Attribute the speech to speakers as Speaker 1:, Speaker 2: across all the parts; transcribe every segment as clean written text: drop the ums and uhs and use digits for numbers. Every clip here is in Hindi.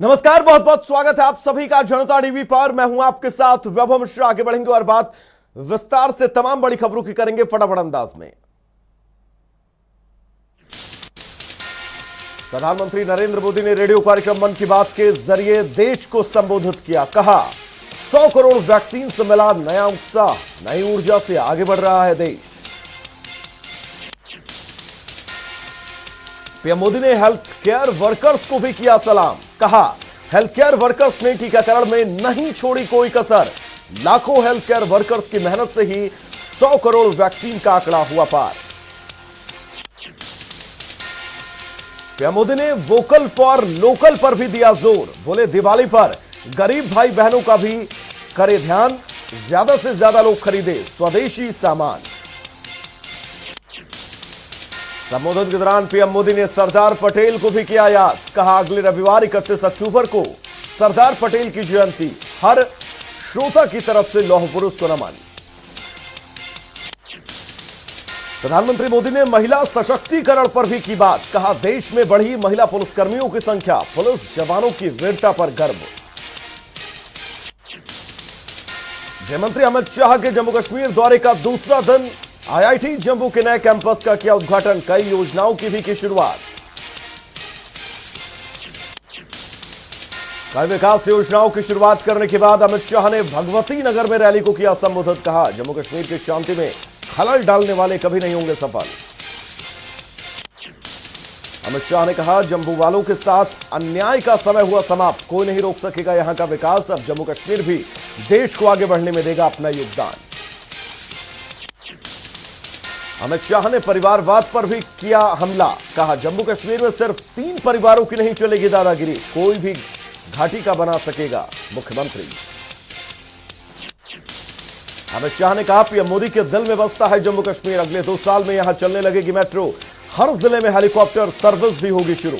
Speaker 1: नमस्कार, बहुत बहुत स्वागत है आप सभी का जनता टीवी पर। मैं हूं आपके साथ वैभव मिश्रा। आगे बढ़ेंगे और बात विस्तार से तमाम बड़ी खबरों की करेंगे फटाफट अंदाज में। प्रधानमंत्री नरेंद्र मोदी ने रेडियो कार्यक्रम मन की बात के जरिए देश को संबोधित किया। कहा 100 करोड़ वैक्सीन से मिला नया उत्साह, नई ऊर्जा से आगे बढ़ रहा है देश। पीएम मोदी ने हेल्थ केयर वर्कर्स को भी किया सलाम। कहा हेल्थ केयर वर्कर्स ने टीकाकरण में नहीं छोड़ी कोई कसर, लाखों हेल्थ केयर वर्कर्स की मेहनत से ही 100 करोड़ वैक्सीन का आंकड़ा हुआ पार। पीएम मोदी ने वोकल फॉर लोकल पर भी दिया जोर। बोले दिवाली पर गरीब भाई बहनों का भी करे ध्यान, ज्यादा से ज्यादा लोग खरीदे स्वदेशी सामान। संबोधन के दौरान पीएम मोदी ने सरदार पटेल को भी किया याद। कहा अगले रविवार 31 अक्टूबर को सरदार पटेल की जयंती, हर श्रोता की तरफ से लौह पुरुष को नमन। प्रधानमंत्री मोदी ने महिला सशक्तिकरण पर भी की बात। कहा देश में बढ़ी महिला पुलिसकर्मियों की संख्या, पुलिस जवानों की वीरता पर गर्व। गृहमंत्री अमित शाह के जम्मू कश्मीर दौरे का दूसरा दिन, आईआईटी जम्मू के नए कैंपस का किया उद्घाटन, कई योजनाओं की भी की शुरुआत। कई विकास योजनाओं की शुरुआत करने के बाद अमित शाह ने भगवती नगर में रैली को किया संबोधित। कहा जम्मू कश्मीर की शांति में खलल डालने वाले कभी नहीं होंगे सफल। अमित शाह ने कहा जम्मू वालों के साथ अन्याय का समय हुआ समाप्त, कोई नहीं रोक सकेगा यहां का विकास। अब जम्मू कश्मीर भी देश को आगे बढ़ने में देगा अपना योगदान। अमित शाह ने परिवारवाद पर भी किया हमला। कहा जम्मू कश्मीर में सिर्फ 3 परिवारों की नहीं चलेगी दादागिरी, कोई भी घाटी का बना सकेगा मुख्यमंत्री। अमित शाह ने कहा पीएम मोदी के दिल में बसता है जम्मू कश्मीर, अगले 2 साल में यहां चलने लगेगी मेट्रो, हर जिले में हेलीकॉप्टर सर्विस भी होगी शुरू।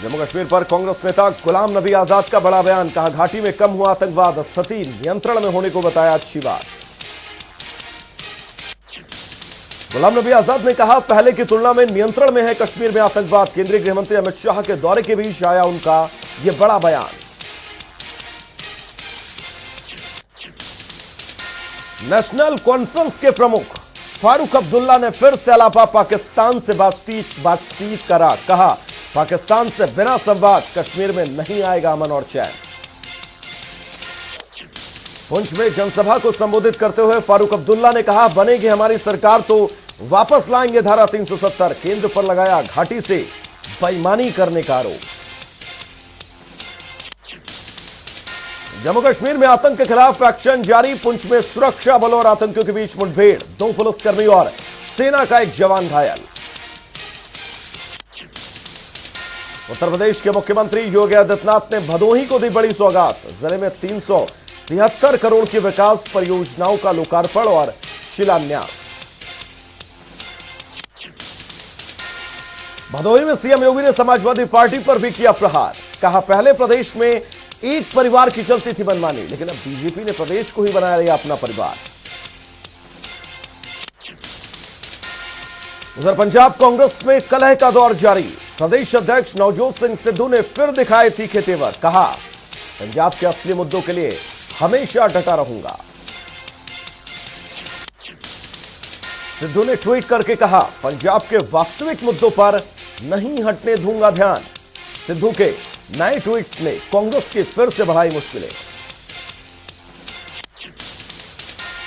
Speaker 1: जम्मू कश्मीर पर कांग्रेस नेता गुलाम नबी आजाद का बड़ा बयान। कहा घाटी में कम हुआ आतंकवाद, स्थिति नियंत्रण में होने को बताया अच्छी बात। गुलाम नबी आजाद ने कहा पहले की तुलना में नियंत्रण में है कश्मीर में आतंकवाद। केंद्रीय गृहमंत्री अमित शाह के दौरे के बीच आया उनका यह बड़ा बयान। नेशनल कॉन्फ्रेंस के प्रमुख फारूक अब्दुल्ला ने फिर से अलापा पाकिस्तान से बातचीत करा। कहा पाकिस्तान से बिना संवाद कश्मीर में नहीं आएगा अमन और चैन। पुंछ में जनसभा को संबोधित करते हुए फारूक अब्दुल्ला ने कहा बनेगी हमारी सरकार तो वापस लाएंगे धारा 370, केंद्र पर लगाया घाटी से बेईमानी करने का आरोप। जम्मू कश्मीर में आतंक के खिलाफ एक्शन जारी। पुंछ में सुरक्षा बलों और आतंकियों के बीच मुठभेड़, 2 पुलिसकर्मी और सेना का एक जवान घायल। उत्तर प्रदेश के मुख्यमंत्री योगी आदित्यनाथ ने भदोही को दी बड़ी सौगात। जिले में 373 करोड़ की विकास परियोजनाओं का लोकार्पण और शिलान्यास। भदोही में सीएम योगी ने समाजवादी पार्टी पर भी किया प्रहार। कहा पहले प्रदेश में एक परिवार की चलती थी मनमानी, लेकिन अब बीजेपी ने प्रदेश को ही बना लिया अपना परिवार। उधर पंजाब कांग्रेस में कलह का दौर जारी। प्रदेश अध्यक्ष नवजोत सिंह सिद्धू ने फिर दिखाए तीखे तेवर। कहा पंजाब के असली मुद्दों के लिए हमेशा डटा रहूंगा। सिद्धू ने ट्वीट करके कहा पंजाब के वास्तविक मुद्दों पर नहीं हटने दूंगा ध्यान। सिद्धू के नए ट्वीट ने कांग्रेस की फिर से बढ़ाई मुश्किलें।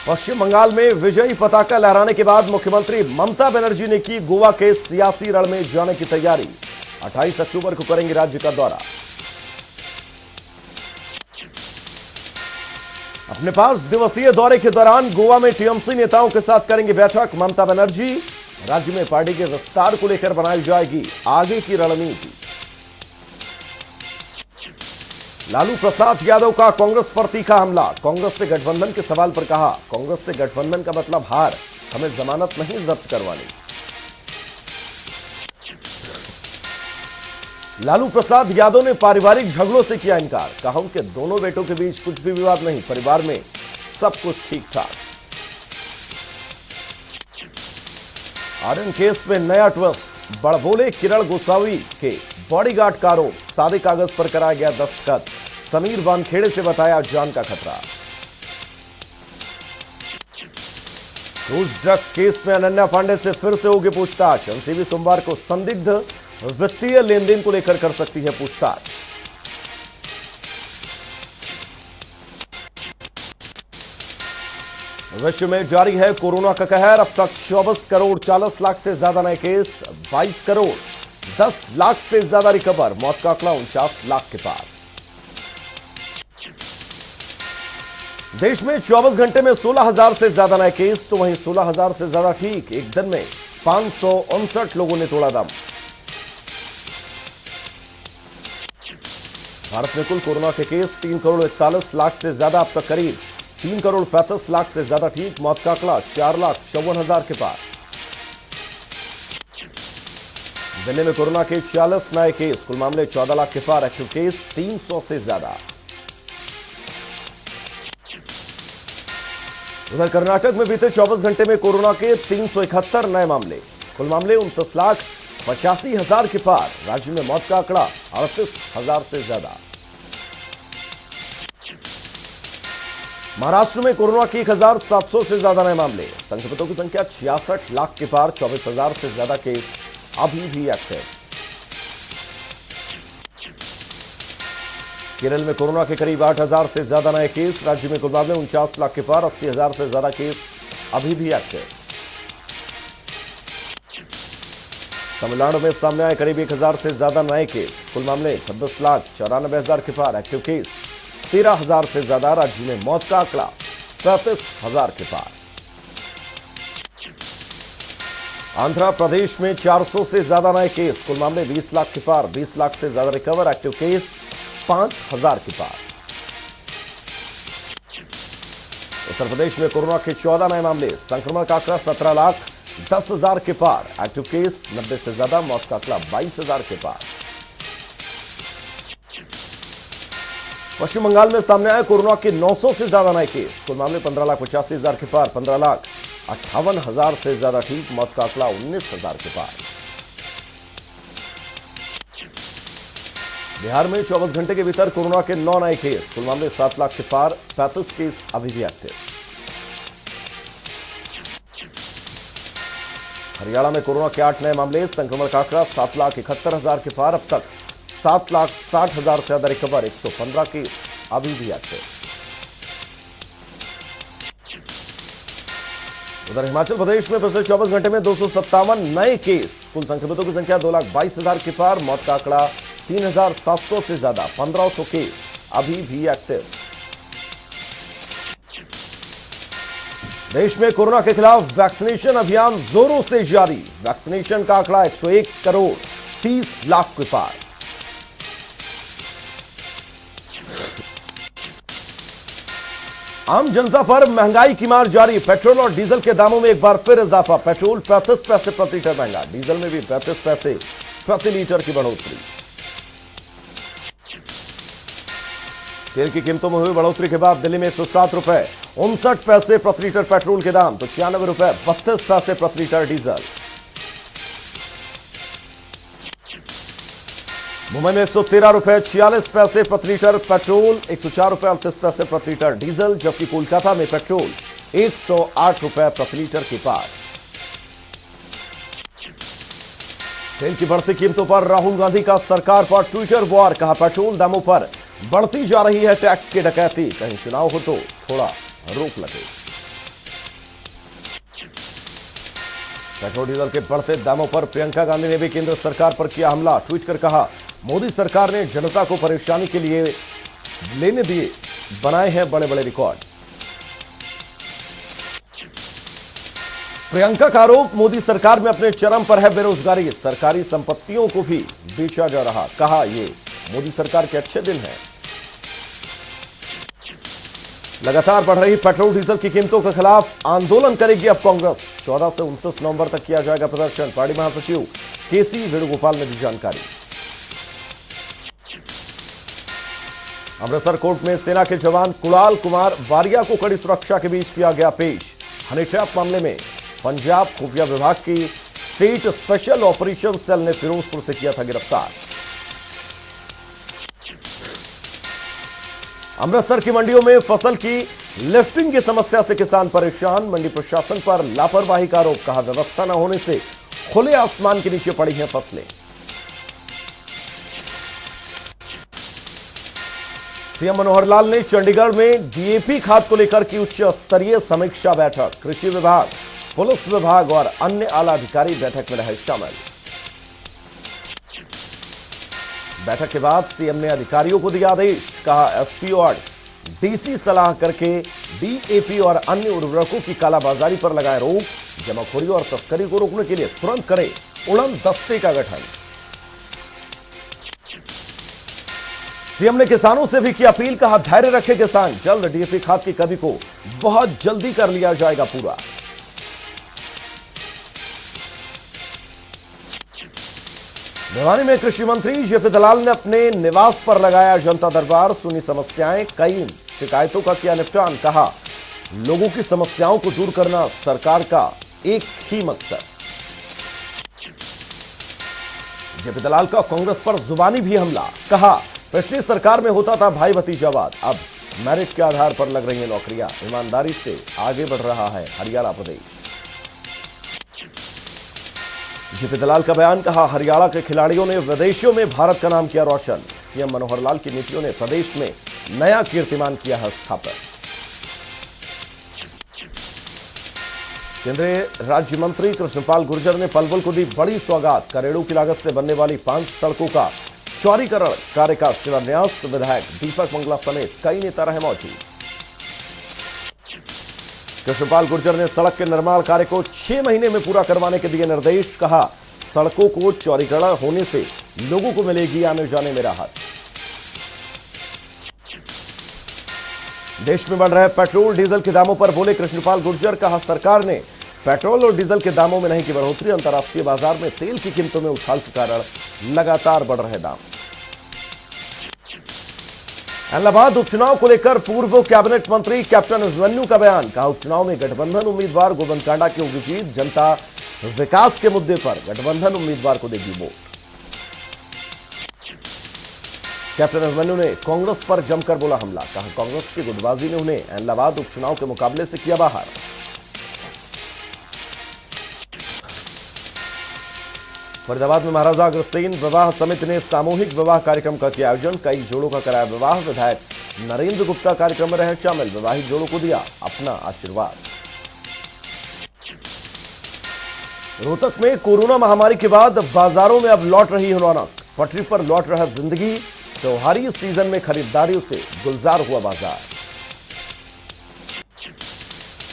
Speaker 1: पश्चिम बंगाल में विजयी पताका लहराने के बाद मुख्यमंत्री ममता बनर्जी ने की गोवा के सियासी रण में जाने की तैयारी। 28 अक्टूबर को करेंगे राज्य का दौरा। अपने 5 दिवसीय दौरे के दौरान गोवा में टीएमसी नेताओं के साथ करेंगे बैठक ममता बनर्जी। राज्य में पार्टी के विस्तार को लेकर बनाई जाएगी आगे की रणनीति। लालू प्रसाद यादव का कांग्रेस पर तीखा हमला। कांग्रेस से गठबंधन के सवाल पर कहा कांग्रेस से गठबंधन का मतलब हार, हमें जमानत नहीं जब्त करवानी। लालू प्रसाद यादव ने पारिवारिक झगड़ों से किया इनकार। कहा उनके दोनों बेटों के बीच कुछ भी विवाद नहीं, परिवार में सब कुछ ठीक ठाक। आर्यन केस में नया ट्विस्ट। बड़बोले किरण गोसावी के बॉडीगार्ड का आरोप, सादे कागज पर कराया गया दस्तखत। समीर वानखेड़े से बताया जान का खतरा। क्रूज ड्रग्स केस में अनन्या पांडे से फिर से होगी पूछताछ। एनसीबी सोमवार को संदिग्ध वित्तीय लेन देन को लेकर कर सकती है पूछताछ। विश्व में जारी है कोरोना का कहर। अब तक 24 करोड़ 40 लाख से ज्यादा नए केस, 22 करोड़ 10 लाख से ज्यादा रिकवर। मौत का आंकड़ा 49 लाख के पार। देश में 24 घंटे में 16,000 से ज्यादा नए केस, तो वहीं 16,000 से ज्यादा ठीक। एक दिन में 559 लोगों ने तोड़ा दम। भारत में कुल कोरोना के केस 3 करोड़ 41 लाख से ज्यादा। अब तक करीब 3 करोड़ 35 लाख से ज्यादा ठीक। मौत का आंकड़ा 4,54,000 के पार। दिल्ली में कोरोना के 40 नए केस, कुल मामले 14 लाख के पार। एक्टिव केस 300 से ज्यादा। उधर कर्नाटक में बीते 24 घंटे में कोरोना के 371 नए मामले, कुल मामले 29,85,000 के पार। राज्य में मौत का आंकड़ा 38,000 से ज्यादा। महाराष्ट्र में कोरोना के 1,700 से ज्यादा नए मामले, संक्रमितों की संख्या 66 लाख के पार। 24,000 से ज्यादा केस अभी भी एक्टिव। केरल में कोरोना के करीब 8,000 से ज्यादा नए केस। राज्य में कुल मामले 49 लाख के पार। 80,000 से ज्यादा केस अभी भी एक्टिव। तमिलनाडु में सामने आए करीब 1,000 से ज्यादा नए केस, कुल मामले 26,94,000 के पार। एक्टिव केस 13,000 से ज्यादा। राज्य में मौत का आंकड़ा 35,000 के पार। आंध्र प्रदेश में 400 से ज्यादा नए केस, कुल मामले 20 लाख के पार। 20 लाख से ज्यादा रिकवर। एक्टिव केस 5,000 के पार। उत्तर प्रदेश में कोरोना के 14 नए मामले, संक्रमण का आंकड़ा 17,10,000 के पार। एक्टिव केस 90 से ज्यादा। मौत का आंकड़ा 22,000 के पार। पश्चिम बंगाल में सामने आए कोरोना के 900 से ज्यादा नए केस, कुल मामले 15,85,000 के पार। 15,58,000 से ज्यादा ठीक। मौत का आंकड़ा 19,000 के पार। बिहार में 24 घंटे के भीतर कोरोना के 9 नए केस, कुल मामले 7 लाख के पार। 35 केस अभी भी एक्टिव। हरियाणा में कोरोना के 8 नए मामले, संक्रमण का आंकड़ा 7,71,000 के पार। अब तक 7,60,000 से ज्यादा रिकवर। 115 केस अभी भी एक्टिव। उधर हिमाचल प्रदेश में पिछले 24 घंटे में 257 नए केस, कुल संक्रमितों की संख्या 2,22,000 के पार। मौत का आंकड़ा 3,700 से ज्यादा। 1,500 केस अभी भी एक्टिव। देश में कोरोना के खिलाफ वैक्सीनेशन अभियान जोरों से जारी। वैक्सीनेशन का आंकड़ा 101 करोड़ 30 लाख के पार। आम जनता पर महंगाई की मार जारी। पेट्रोल और डीजल के दामों में एक बार फिर इजाफा। पेट्रोल 35 पैसे प्रति लीटर महंगा, डीजल में भी 35 पैसे प्रति लीटर की बढ़ोतरी। तेल की कीमतों में हुई बढ़ोतरी के बाद दिल्ली में 107 रुपए 59 पैसे प्रति लीटर पेट्रोल के दाम, तो 96 रुपए 32 पैसे प्रति लीटर डीजल। मुंबई में 113 रुपए 46 पैसे प्रति लीटर पेट्रोल, 104 रुपए 38 पैसे प्रति लीटर डीजल। जबकि कोलकाता में पेट्रोल 108 रुपए प्रति लीटर के पार। तेल की बढ़ती कीमतों पर राहुल गांधी का सरकार पर ट्विटर वॉर। कहा, पेट्रोल दामों पर बढ़ती जा रही है टैक्स की डकैती, कहीं चुनाव हो तो थोड़ा रोक लगे। पेट्रोल डीजल के बढ़ते दामों पर प्रियंका गांधी ने भी केंद्र सरकार पर किया हमला। ट्वीट कर कहा, मोदी सरकार ने जनता को परेशानी के लिए लेने दिए बनाए हैं बड़े बड़े रिकॉर्ड। प्रियंका का आरोप, मोदी सरकार में अपने चरम पर है बेरोजगारी, सरकारी संपत्तियों को भी बेचा जा रहा। कहा, ये मोदी सरकार के अच्छे दिन हैं। लगातार बढ़ रही पेट्रोल डीजल की कीमतों के खिलाफ आंदोलन करेगी अब कांग्रेस। 14 से 29 नवंबर तक किया जाएगा प्रदर्शन। पार्टी महासचिव केसी वेणुगोपाल ने दी जानकारी। अमृतसर कोर्ट में सेना के जवान कुणाल कुमार वारिया को कड़ी सुरक्षा के बीच किया गया पेश। हनी ट्रैप मामले में पंजाब खुफिया विभाग की स्टेट स्पेशल ऑपरेशन सेल ने फिरोजपुर से किया था गिरफ्तार। अमृतसर की मंडियों में फसल की लिफ्टिंग की समस्या से किसान परेशान। मंडी प्रशासन पर लापरवाही का आरोप। कहा व्यवस्था न होने से खुले आसमान के नीचे पड़ी हैं फसलें। सीएम मनोहर लाल ने चंडीगढ़ में डीएपी खाद को लेकर की उच्च स्तरीय समीक्षा बैठक। कृषि विभाग, पुलिस विभाग और अन्य आला अधिकारी बैठक में रहे शामिल। बैठक के बाद सीएम ने अधिकारियों को दिया आदेश। कहा एसपी और डीसी सलाह करके डीएपी और अन्य उर्वरकों की कालाबाजारी पर लगाए रोक। जमाखोरी और तस्करी को रोकने के लिए तुरंत करे उड़न दस्ते का गठन। सीएम ने किसानों से भी की अपील। कहा धैर्य रखे किसान, जल्द डीएपी खाद की कमी को बहुत जल्दी कर लिया जाएगा पूरा। भिवानी में कृषि मंत्री जेपी दलाल ने अपने निवास पर लगाया जनता दरबार। सुनी समस्याएं, कई शिकायतों का किया निपटान। कहा लोगों की समस्याओं को दूर करना सरकार का एक ही मकसद। जेपी दलाल का कांग्रेस पर जुबानी भी हमला। कहा पिछली सरकार में होता था भाई भतीजावाद, अब मेरिट के आधार पर लग रही है नौकरियां। ईमानदारी से आगे बढ़ रहा है हरियाणा प्रदेश। जेपी दलाल का बयान। कहा हरियाणा के खिलाड़ियों ने विदेशों में भारत का नाम किया रोशन। सीएम मनोहर लाल की नीतियों ने प्रदेश में नया कीर्तिमान किया है स्थापित। केंद्रीय राज्य मंत्री कृष्णपाल गुर्जर ने पलवल को दी बड़ी सौगात। करोड़ों की लागत से बनने वाली 5 सड़कों का चौड़ीकरण कार्य का शिलान्यास। विधायक दीपक मंगला समेत कई नेता रहे मौजूद। कृष्णपाल गुर्जर ने सड़क के निर्माण कार्य को 6 महीने में पूरा करवाने के दिए निर्देश। कहा सड़कों को चौड़ीकरण होने से लोगों को मिलेगी आने जाने में राहत। देश में बढ़ रहे पेट्रोल डीजल के दामों पर बोले कृष्णपाल गुर्जर। कहा सरकार ने पेट्रोल और डीजल के दामों में नहीं की बढ़ोतरी। अंतर्राष्ट्रीय बाजार में तेल की कीमतों में उछाल के कारण लगातार बढ़ रहे दाम। इलाहाबाद उपचुनाव को लेकर पूर्व कैबिनेट मंत्री कैप्टन अभिमन्यु का बयान। कहा उपचुनाव में गठबंधन उम्मीदवार गोविंद कांडा की होगी जीत। जनता विकास के मुद्दे पर गठबंधन उम्मीदवार को देगी वोट। कैप्टन अभिमन्यु ने कांग्रेस पर जमकर बोला हमला। कहा कांग्रेस की गुटबाजी ने उन्हें इलाहाबाद उपचुनाव के मुकाबले से किया बाहर। फरीदाबाद में महाराजा अग्रसेन विवाह समिति ने सामूहिक विवाह कार्यक्रम का किया आयोजन। कई जोड़ों का कराया विवाह। विधायक नरेंद्र गुप्ता कार्यक्रम में रहे शामिल। विवाहित जोड़ों को दिया अपना आशीर्वाद। रोहतक में कोरोना महामारी के बाद बाजारों में अब लौट रही है रौनक। पटरी पर लौट रहा जिंदगी। त्योहारी सीजन में खरीदारियों से गुलजार हुआ बाजार।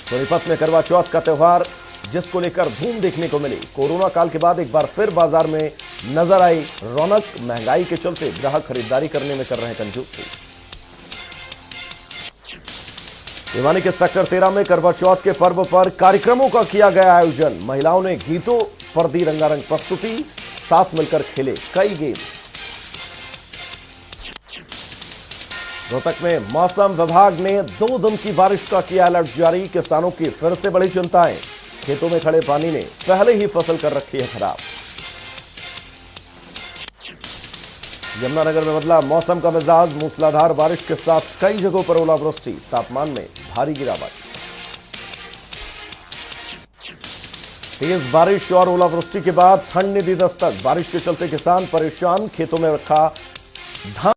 Speaker 1: सोनीपत में करवा चौथ का त्योहार जिसको लेकर धूम देखने को मिली। कोरोना काल के बाद एक बार फिर बाजार में नजर आई रौनक। महंगाई के चलते ग्राहक खरीदारी करने में कर रहे हैं कंजूसी। भिवानी के सेक्टर 13 में करवा चौथ के पर्व पर कार्यक्रमों का किया गया आयोजन। महिलाओं ने गीतों पर दी रंगारंग प्रस्तुति। साथ मिलकर खेले कई गेम। रोहतक में मौसम विभाग ने 2 दिन की बारिश का किया अलर्ट जारी। किसानों की फिर से बढ़ी चिंताएं। खेतों में खड़े पानी ने पहले ही फसल कर रखी है खराब। यमुनानगर में बदला मौसम का मिजाज। मूसलाधार बारिश के साथ कई जगहों पर ओलावृष्टि। तापमान में भारी गिरावट। तेज बारिश और ओलावृष्टि के बाद ठंड ने दी दस्तक। बारिश के चलते किसान परेशान। खेतों में रखा धान